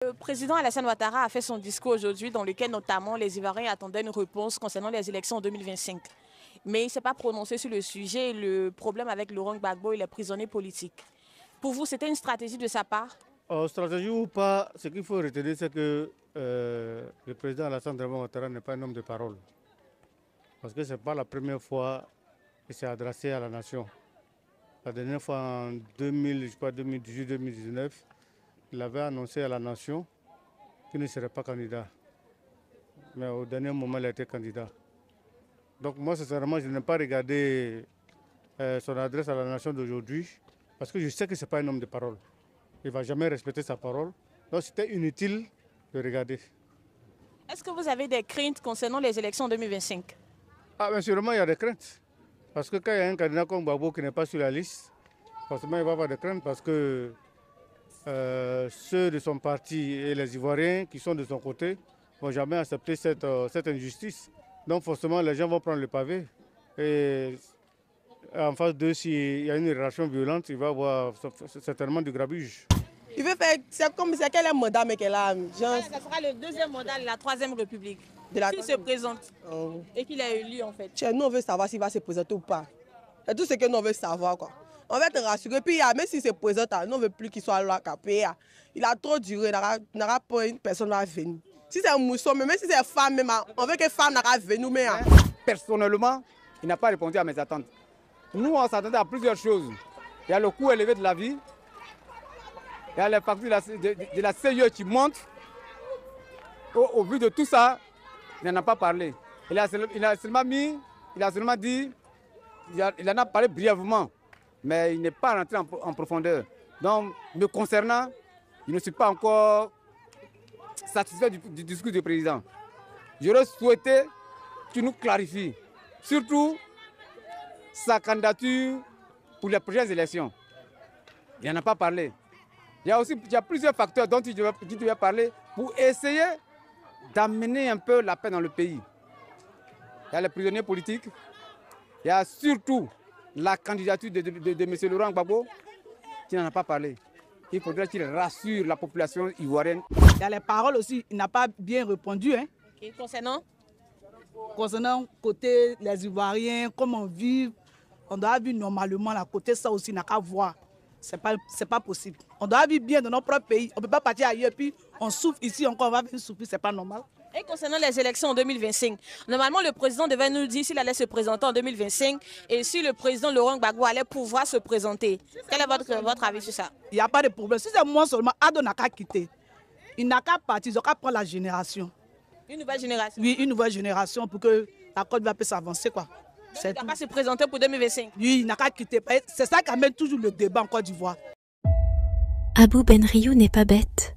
Le président Alassane Ouattara a fait son discours aujourd'hui dans lequel notamment les Ivoiriens attendaient une réponse concernant les élections en 2025. Mais il ne s'est pas prononcé sur le sujet, le problème avec Laurent Gbagbo et les prisonniers politiques. Pour vous, c'était une stratégie de sa part? Stratégie ou pas, ce qu'il faut retenir, c'est que le président Alassane Ouattara n'est pas un homme de parole. Parce que ce n'est pas la première fois qu'il s'est adressé à la nation. La dernière fois, en 2018-2019, il avait annoncé à la nation qu'il ne serait pas candidat. Mais au dernier moment, il a été candidat. Donc moi, sincèrement, je n'ai pas regardé son adresse à la nation d'aujourd'hui parce que je sais que ce n'est pas un homme de parole. Il ne va jamais respecter sa parole. Donc c'était inutile de regarder. Est-ce que vous avez des craintes concernant les élections en 2025? Ah, bien sûrement, il y a des craintes. Parce que quand il y a un candidat comme Gbagbo qui n'est pas sur la liste, forcément, il va y avoir des craintes parce que ceux de son parti et les Ivoiriens qui sont de son côté ne vont jamais accepter cette injustice. Donc forcément, les gens vont prendre le pavé. Et en face d'eux, s'il y a une relation violente, il va y avoir certainement du grabuge. Il veut faire, c'est comme si quel est mandat mais qu'elle a. Ça sera le deuxième mandat de la Troisième République. S'il se présente et qu'il est élu en fait. Nous, on veut savoir s'il va se présenter ou pas. C'est tout ce que nous on veut savoir, quoi. On va te rassurer. Puis, même s'il se présente, nous ne veut plus qu'il soit là, capé. Il a trop duré, il n'aura pas une personne à venir. Si c'est un mousson, même si c'est femme, même, on veut que femme n'aura venir. Mais... Personnellement, il n'a pas répondu à mes attentes. Nous, on s'attendait à plusieurs choses. Il y a le coût élevé de la vie. Il y a les factures de la CIE qui montent. Au vu de tout ça, il n'en a pas parlé. Il a seulement dit, il en a parlé brièvement, mais il n'est pas rentré en profondeur. Donc, me concernant, je ne suis pas encore satisfait du discours du président. J'aurais souhaité qu'il nous clarifie, surtout sa candidature pour les prochaines élections. Il n'en a pas parlé. Il y a plusieurs facteurs dont il devait parler pour essayer d'amener un peu la paix dans le pays. Il y a les prisonniers politiques, il y a surtout la candidature de M. Laurent Gbagbo, qui n'en a pas parlé. Il faudrait qu'il rassure la population ivoirienne. Il y a les paroles aussi, il n'a pas bien répondu. Hein. Et concernant côté les Ivoiriens, comment vivre, on doit vivre normalement, là, côté ça aussi, n'a qu'à voir. C'est pas possible. On doit vivre bien dans notre propre pays. On ne peut pas partir ailleurs, puis on souffre ici encore, on va venir souffrir, c'est pas normal. Et concernant les élections en 2025, normalement le président devait nous dire s'il allait se présenter en 2025 et si le président Laurent Gbagbo allait pouvoir se présenter. Quel est votre avis sur ça? Il n'y a pas de problème. Si c'est moi seulement, Ado n'a qu'à quitter. Il n'a qu'à partir, il n'a qu'à prendre la génération. Une nouvelle génération? Oui, une nouvelle génération pour que la Côte d'Ivoire puisse avancer, quoi. Il n'a pas se présenter pour 2025? Oui, il n'a qu'à quitter. C'est ça qui amène toujours le débat en Côte d'Ivoire. Abou Ben Riou n'est pas bête.